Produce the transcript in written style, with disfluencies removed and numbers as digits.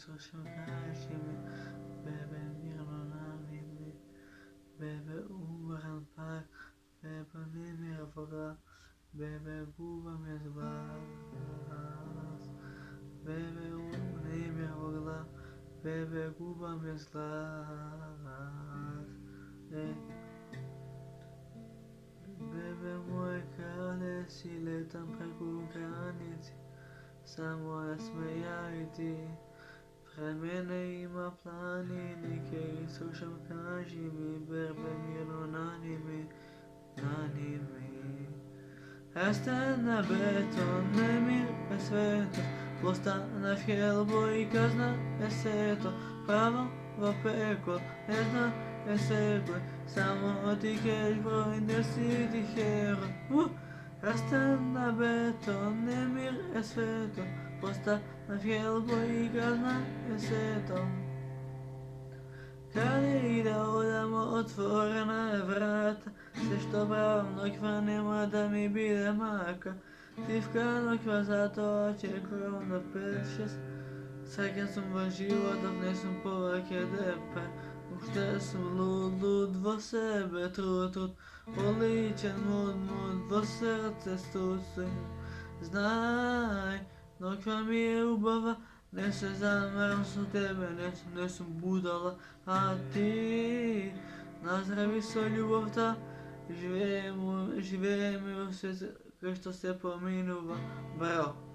слушам каждыми, бебе мирно нами, бебе убран пар, бебе мимир вогла, бебе губам из глаз, бебе мимир вогла, бебе губам из глаз. Bebe moj kralje, si letam preko granice, samo ne smejajti. Vremene ima planinike i slušam kaži mi, berbe mirno na njimi. Raste na beton, nemir je sveto, postane fjellbo i kazna je seto, pravo v peklo, ne zna je segle, samo ti keć broj ne si ti hero. Raste na beton, nemir je sveto, postane fjellbo i kazna je seto. Kada ide odamo otvorena vrata, sve što pravno kva nema da mi bide maka. Tivkano kva zato očekujem na 5-6. Srećan sam v život dok nesam povake depe. Ušte sam lud vo sebe trud, oličen mud vo srce stucim. Znaj, dok vam je ljubava, ne se zamaram su tebe, ne sam budala, a ti nazdravi so ljubov ta, živemo u svijetu, kao što se pominuva, bro.